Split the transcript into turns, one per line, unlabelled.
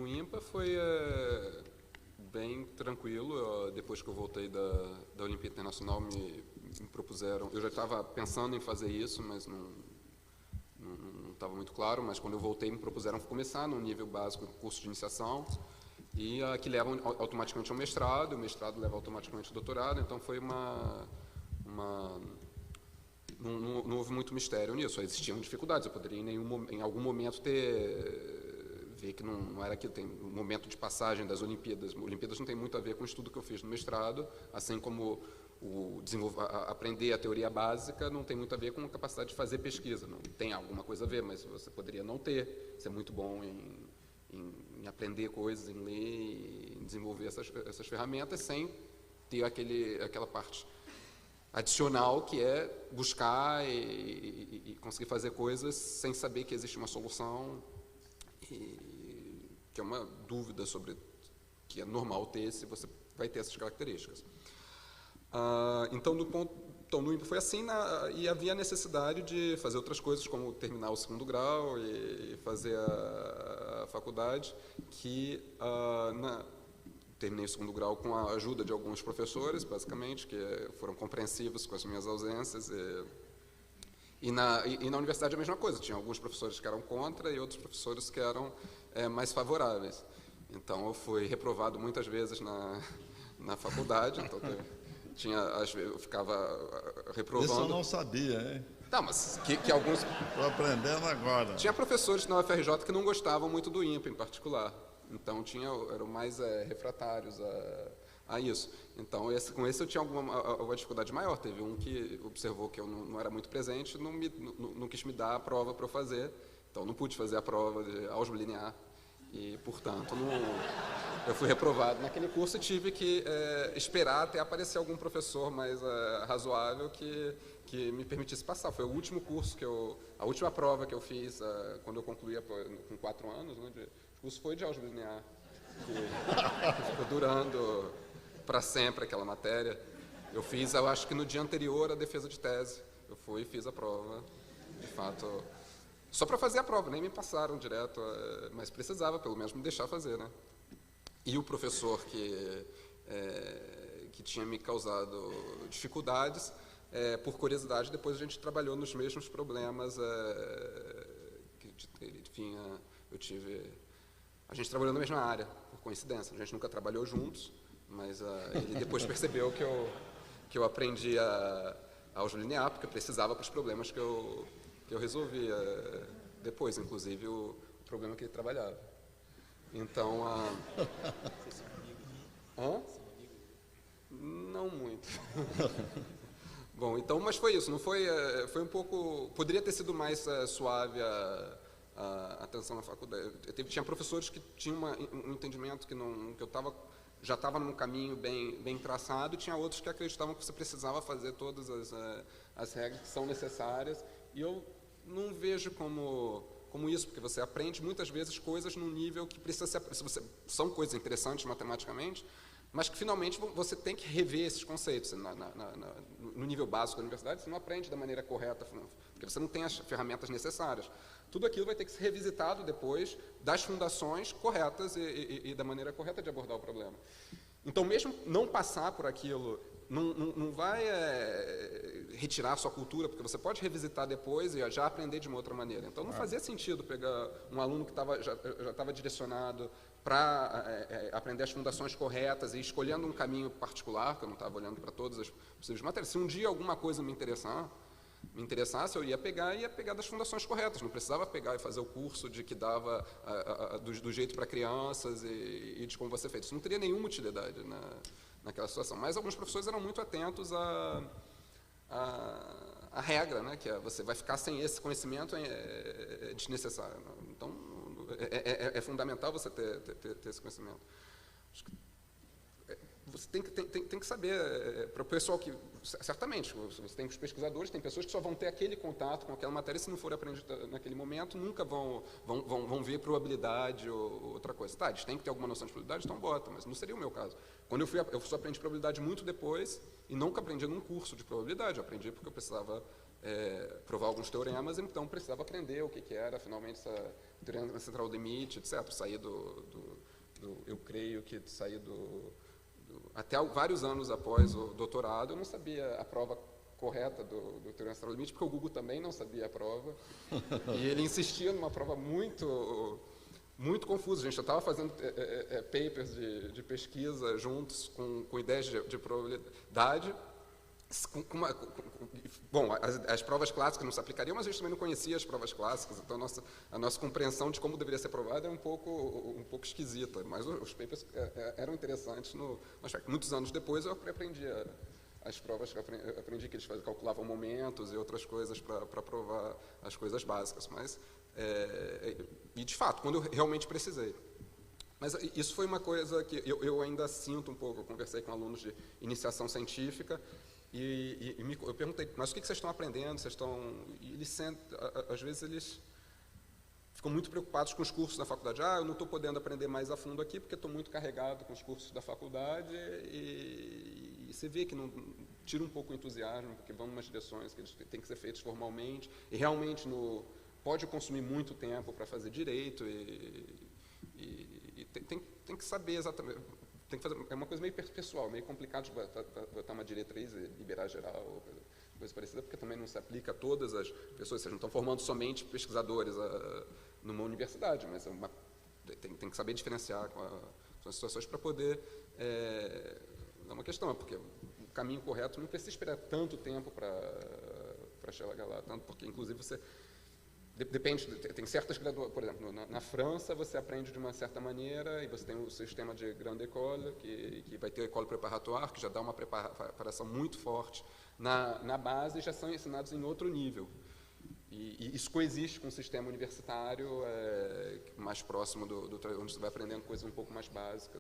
O IMPA foi bem tranquilo. Depois que eu voltei da Olimpíada Internacional, me propuseram. Eu já estava pensando em fazer isso, mas não estava muito claro. Mas quando eu voltei, me propuseram começar no nível básico, curso de iniciação, e que leva automaticamente ao mestrado. O mestrado leva automaticamente ao doutorado. Então foi não houve muito mistério nisso. Existiam dificuldades. Eu poderia em algum momento ver que não era aquilo. Tem um momento de passagem das Olimpíadas. Olimpíadas não tem muito a ver com o estudo que eu fiz no mestrado, assim como aprender a teoria básica não tem muito a ver com a capacidade de fazer pesquisa. Não tem alguma coisa a ver, mas você poderia não ter. Você é muito bom em aprender coisas, em ler e em desenvolver essas ferramentas sem ter aquela parte adicional, que é buscar e conseguir fazer coisas sem saber que existe uma solução, que é uma dúvida sobre que é normal ter se você vai ter essas características. Então, no IMPA foi assim, e havia a necessidade de fazer outras coisas, como terminar o segundo grau e fazer a faculdade, que terminei o segundo grau com a ajuda de alguns professores, basicamente, que foram compreensivos com as minhas ausências. E na universidade a mesma coisa, tinha alguns professores que eram contra e outros professores que eram mais favoráveis. Então eu fui reprovado muitas vezes na faculdade, então eu ficava reprovando.
Isso eu não sabia, hein?
Não, mas que alguns...
Estou aprendendo agora.
Tinha professores na UFRJ que não gostavam muito do IMPA em particular. Então eram mais refratários a isso. Então com esse eu tinha alguma dificuldade maior. Teve um que observou que eu não era muito presente, não quis me dar a prova para eu fazer. Então não pude fazer a prova de álgebra linear e, portanto, eu fui reprovado naquele curso e tive que esperar até aparecer algum professor mais razoável que me permitisse passar. Foi o último curso a última prova que eu fiz quando eu concluí com 4 anos, né, o curso foi de álgebra linear, que ficou durando para sempre aquela matéria. Eu acho que no dia anterior à defesa de tese, eu fui e fiz a prova, de fato, só para fazer a prova, nem me passaram direto, mas precisava pelo menos me deixar fazer, né? E o professor que tinha me causado dificuldades, por curiosidade, depois a gente trabalhou nos mesmos problemas enfim, a gente trabalhou na mesma área, por coincidência. A gente nunca trabalhou juntos, mas ele depois percebeu que eu aprendi a álgebra linear, porque eu precisava para os problemas que eu resolvia depois, inclusive o problema que ele trabalhava. Então,
Vocês são amigos?
Hã?
São amigos?
Não muito. Bom, então, mas foi isso. Não foi um pouco... Poderia ter sido mais suave a atenção na faculdade. Tinha professores que tinham um entendimento que eu já estava num caminho bem traçado, e tinha outros que acreditavam que você precisava fazer todas as regras que são necessárias. E eu não vejo como isso, porque você aprende muitas vezes coisas num nível que precisa ser... São coisas interessantes matematicamente, mas que finalmente você tem que rever esses conceitos. No nível básico da universidade, você não aprende da maneira correta, porque você não tem as ferramentas necessárias. Tudo aquilo vai ter que ser revisitado depois das fundações corretas e da maneira correta de abordar o problema. Então, mesmo não passar por aquilo, não vai retirar a sua cultura, porque você pode revisitar depois e já aprender de uma outra maneira. Então, não fazia sentido pegar um aluno que já estava direcionado para aprender as fundações corretas e escolhendo um caminho particular, que eu não estava olhando para todas as possíveis matérias. Se um dia alguma coisa me interessasse, eu ia pegar das fundações corretas. Não precisava pegar e fazer o curso de que dava do jeito para crianças e de como vai ser feito. Isso não teria nenhuma utilidade naquela situação. Mas alguns professores eram muito atentos à regra, né, que você vai ficar sem esse conhecimento, é desnecessário. Então, é fundamental você ter esse conhecimento. Acho que você tem que saber, para o pessoal que, certamente, você tem os pesquisadores, tem pessoas que só vão ter aquele contato com aquela matéria, se não for aprendido naquele momento, nunca vão ver probabilidade ou outra coisa. Tá, eles têm que ter alguma noção de probabilidade, então bota, mas não seria o meu caso. Quando eu só aprendi probabilidade muito depois, e nunca aprendi num curso de probabilidade, eu aprendi porque eu precisava provar alguns teoremas, então precisava aprender o que era finalmente essa teorema central do limite, etc. Sair eu creio que sair até vários anos após o doutorado, eu não sabia a prova correta do teorema central do limite, porque o Google também não sabia a prova, e ele insistia numa prova muito confusa. A gente já estava fazendo papers de pesquisa juntos com ideias de probabilidade. Bom, as provas clássicas não se aplicariam, mas a gente também não conhecia as provas clássicas, então a nossa compreensão de como deveria ser provada é um pouco esquisita, mas os papers eram interessantes no aspecto. Muitos anos depois eu aprendi as provas, aprendi que eles calculavam momentos e outras coisas para provar as coisas básicas, mas e de fato, quando eu realmente precisei. Mas isso foi uma coisa que eu ainda sinto um pouco. Eu conversei com alunos de iniciação científica e eu perguntei, mas o que vocês estão aprendendo? E eles às vezes eles ficam muito preocupados com os cursos da faculdade. Eu não estou podendo aprender mais a fundo aqui porque estou muito carregado com os cursos da faculdade, e você vê que não tira um pouco o entusiasmo, porque vão em umas direções que eles têm que ser feitos formalmente, e realmente pode consumir muito tempo para fazer direito, e tem que saber exatamente. Tem que fazer, é uma coisa meio pessoal, meio complicado de botar uma diretriz e liberar geral, coisa parecida, porque também não se aplica a todas as pessoas. Vocês não estão formando somente pesquisadores numa universidade, mas tem que saber diferenciar com as situações para poder... É uma questão, porque o caminho correto não precisa esperar tanto tempo para chegar lá, tanto porque, inclusive, você... Depende, tem certas graduações, por exemplo, na França você aprende de uma certa maneira, e você tem o sistema de grande école, que vai ter a école préparatoire, que já dá uma preparação muito forte na base, e já são ensinados em outro nível. E isso coexiste com o sistema universitário mais próximo onde você vai aprendendo coisas um pouco mais básicas.